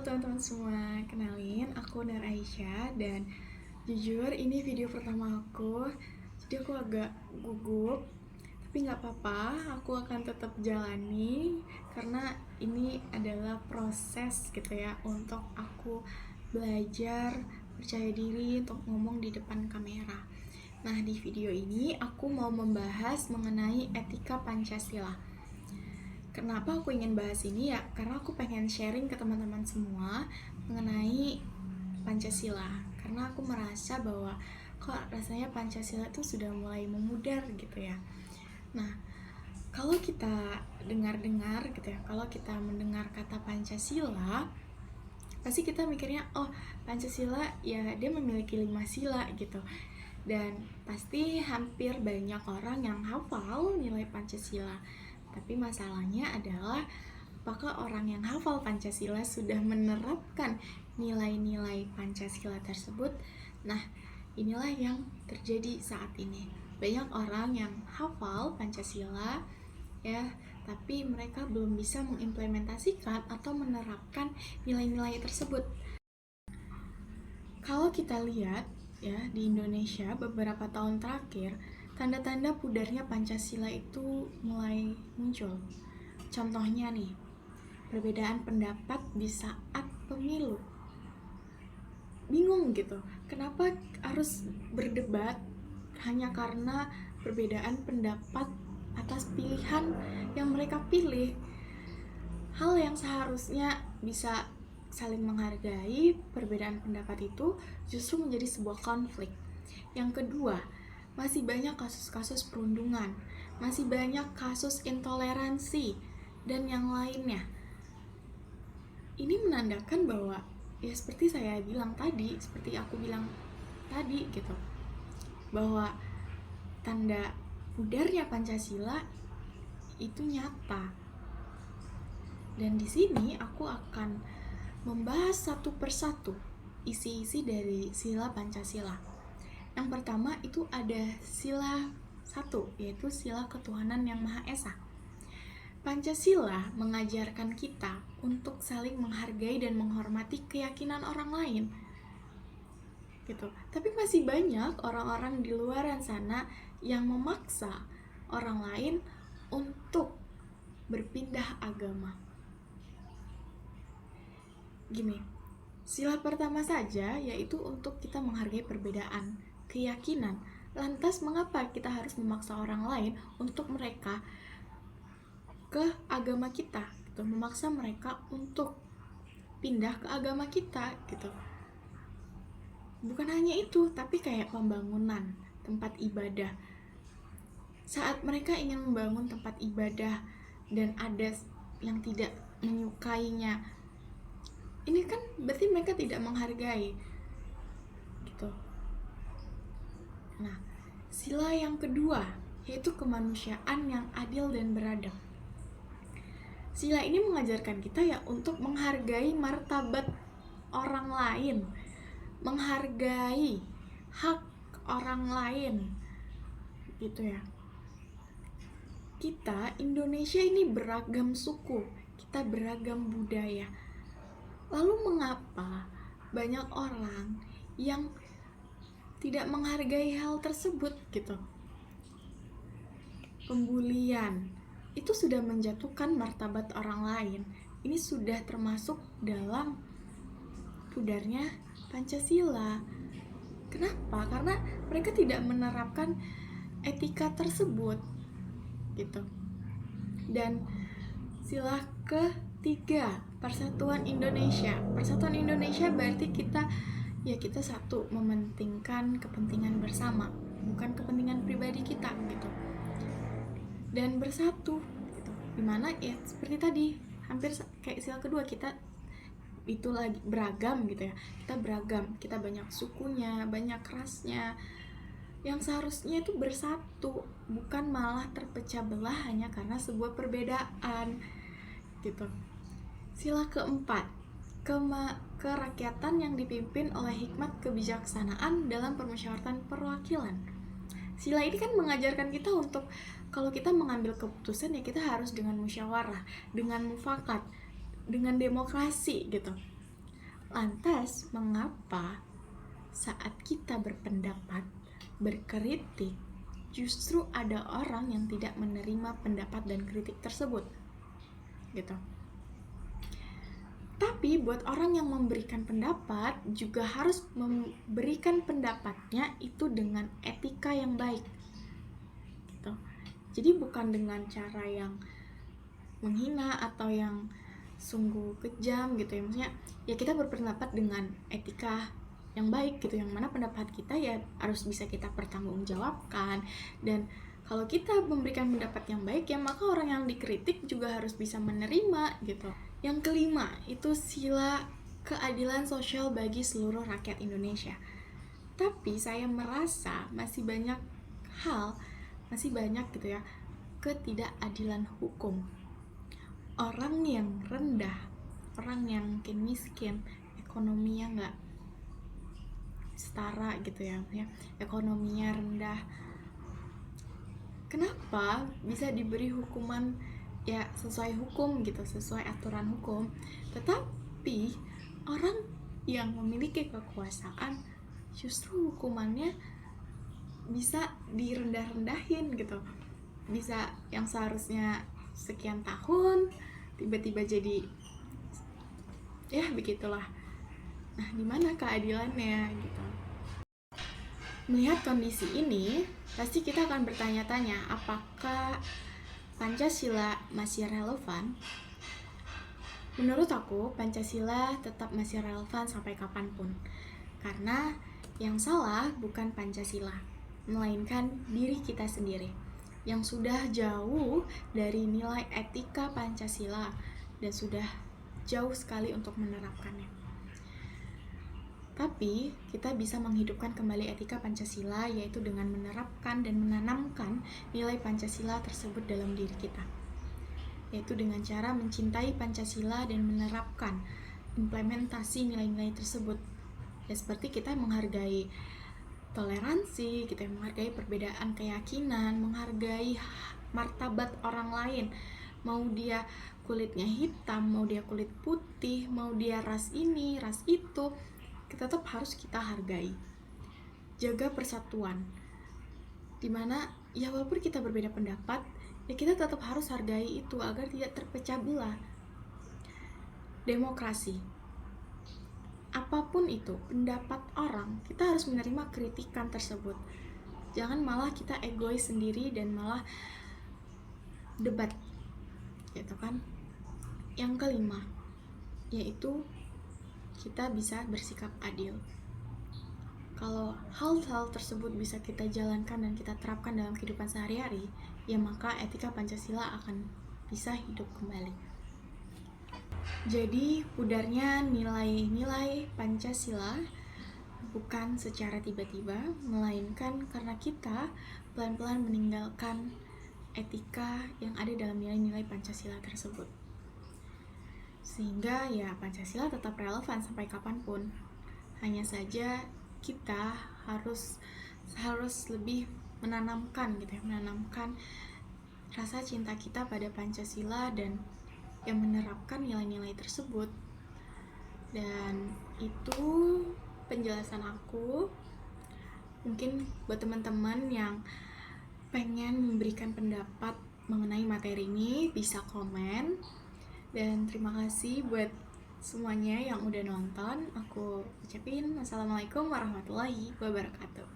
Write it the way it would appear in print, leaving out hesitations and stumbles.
teman-teman semua, kenalin aku Nur Aisyah dan jujur ini video pertama aku, jadi aku agak gugup, tapi nggak apa-apa, aku akan tetap jalani karena ini adalah proses gitu ya untuk aku belajar percaya diri untuk ngomong di depan kamera. Nah, di video ini aku mau membahas mengenai etika Pancasila. Kenapa aku ingin bahas ini ya? Karena aku pengen sharing ke teman-teman semua mengenai Pancasila. Karena aku merasa bahwa kok rasanya Pancasila itu sudah mulai memudar gitu ya. Nah, kalau kita dengar-dengar gitu ya, kalau kita mendengar kata Pancasila, pasti kita mikirnya, oh Pancasila ya dia memiliki 5 sila gitu. Dan pasti hampir banyak orang yang hafal nilai Pancasila. Tapi masalahnya adalah apakah orang yang hafal Pancasila sudah menerapkan nilai-nilai Pancasila tersebut? Nah, inilah yang terjadi saat ini. Banyak orang yang hafal Pancasila ya, tapi mereka belum bisa mengimplementasikan atau menerapkan nilai-nilai tersebut. Kalau kita lihat ya di Indonesia beberapa tahun terakhir, tanda-tanda pudarnya Pancasila itu mulai muncul. Contohnya nih, perbedaan pendapat di saat pemilu. Bingung gitu, kenapa harus berdebat hanya karena perbedaan pendapat atas pilihan yang mereka pilih. Hal yang seharusnya bisa saling menghargai perbedaan pendapat itu justru menjadi sebuah konflik. Yang kedua, masih banyak kasus-kasus perundungan, masih banyak kasus intoleransi, dan yang lainnya. Ini menandakan bahwa, ya seperti saya bilang tadi, seperti aku bilang tadi gitu, bahwa tanda pudarnya Pancasila itu nyata. Dan di sini aku akan membahas satu persatu isi-isi dari sila Pancasila. Yang pertama itu ada sila 1, yaitu sila ketuhanan yang Maha Esa. Pancasila mengajarkan kita untuk saling menghargai dan menghormati keyakinan orang lain. Gitu. Tapi masih banyak orang-orang di luar sana yang memaksa orang lain untuk berpindah agama. Gini, sila pertama saja yaitu untuk kita menghargai perbedaan keyakinan. Lantas mengapa kita harus memaksa orang lain untuk mereka ke agama kita gitu, memaksa mereka untuk pindah ke agama kita gitu. Bukan hanya itu, tapi kayak pembangunan tempat ibadah. Saat mereka ingin membangun tempat ibadah dan ada yang tidak menyukainya, ini kan berarti mereka tidak menghargai gitu. Nah, sila yang kedua yaitu kemanusiaan yang adil dan beradab. Sila ini mengajarkan kita ya untuk menghargai martabat orang lain, menghargai hak orang lain, gitu ya. Kita Indonesia ini beragam suku, kita beragam budaya. Lalu mengapa banyak orang yang tidak menghargai hal tersebut gitu? Pembulian itu sudah menjatuhkan martabat orang lain. Ini sudah termasuk dalam pudarnya Pancasila. Kenapa? Karena mereka tidak menerapkan etika tersebut gitu. Dan sila ketiga, Persatuan Indonesia. Persatuan Indonesia berarti kita satu, mementingkan kepentingan bersama, bukan kepentingan pribadi kita gitu. Dan bersatu gitu. Dimana ya seperti tadi, hampir kayak sila kedua, kita itu lagi beragam gitu ya. Kita beragam, kita banyak sukunya, banyak rasnya. Yang seharusnya itu bersatu, bukan malah terpecah belah hanya karena sebuah perbedaan gitu. Sila keempat, kerakyatan yang dipimpin oleh hikmat kebijaksanaan dalam permusyawaratan perwakilan. Sila ini kan mengajarkan kita untuk kalau kita mengambil keputusan ya kita harus dengan musyawarah, dengan mufakat, dengan demokrasi gitu. Lantas, mengapa saat kita berpendapat, berkritik, justru ada orang yang tidak menerima pendapat dan kritik tersebut? Gitu. Tapi buat orang yang memberikan pendapat juga harus memberikan pendapatnya itu dengan etika yang baik. Gitu. Jadi bukan dengan cara yang menghina atau yang sungguh kejam gitu ya. Maksudnya ya kita berpendapat dengan etika yang baik gitu, yang mana pendapat kita ya harus bisa kita pertanggungjawabkan. Dan kalau kita memberikan pendapat yang baik ya maka orang yang dikritik juga harus bisa menerima gitu. Yang kelima itu sila keadilan sosial bagi seluruh rakyat Indonesia. Tapi saya merasa masih banyak gitu ya, ketidakadilan hukum. Orang yang rendah, orang yang mungkin miskin, ekonominya nggak setara gitu ya, ekonominya rendah, kenapa bisa diberi hukuman ya sesuai hukum gitu, sesuai aturan hukum, tetapi orang yang memiliki kekuasaan justru hukumannya bisa direndah-rendahin gitu, bisa yang seharusnya sekian tahun tiba-tiba jadi ya begitulah. Nah, di mana keadilannya gitu? Melihat kondisi ini, pasti kita akan bertanya-tanya apakah Pancasila masih relevan? Menurut aku, Pancasila tetap masih relevan sampai kapanpun. Karena yang salah bukan Pancasila, melainkan diri kita sendiri yang sudah jauh dari nilai etika Pancasila dan sudah jauh sekali untuk menerapkannya. Tapi kita bisa menghidupkan kembali etika Pancasila, yaitu dengan menerapkan dan menanamkan nilai Pancasila tersebut dalam diri kita, yaitu dengan cara mencintai Pancasila dan menerapkan implementasi nilai-nilai tersebut. Ya seperti kita menghargai toleransi, kita menghargai perbedaan keyakinan, menghargai martabat orang lain, mau dia kulitnya hitam, mau dia kulit putih, mau dia ras ini, ras itu, kita tetap harus kita hargai. Jaga persatuan, dimana ya walaupun kita berbeda pendapat, ya kita tetap harus hargai itu agar tidak terpecah belah. Demokrasi, apapun itu pendapat orang, kita harus menerima kritikan tersebut. Jangan malah kita egois sendiri dan malah debat gitu kan. Yang kelima, yaitu kita bisa bersikap adil. Kalau hal-hal tersebut bisa kita jalankan dan kita terapkan dalam kehidupan sehari-hari, ya maka etika Pancasila akan bisa hidup kembali. Jadi pudarnya nilai-nilai Pancasila bukan secara tiba-tiba, melainkan karena kita pelan-pelan meninggalkan etika yang ada dalam nilai-nilai Pancasila tersebut. Sehingga ya Pancasila tetap relevan sampai kapanpun. Hanya saja kita harus lebih menanamkan rasa cinta kita pada Pancasila dan yang menerapkan nilai-nilai tersebut. Dan itu penjelasan aku. Mungkin buat teman-teman yang pengen memberikan pendapat mengenai materi ini bisa komen. Dan terima kasih buat semuanya yang udah nonton. Aku ucapin assalamualaikum warahmatullahi wabarakatuh.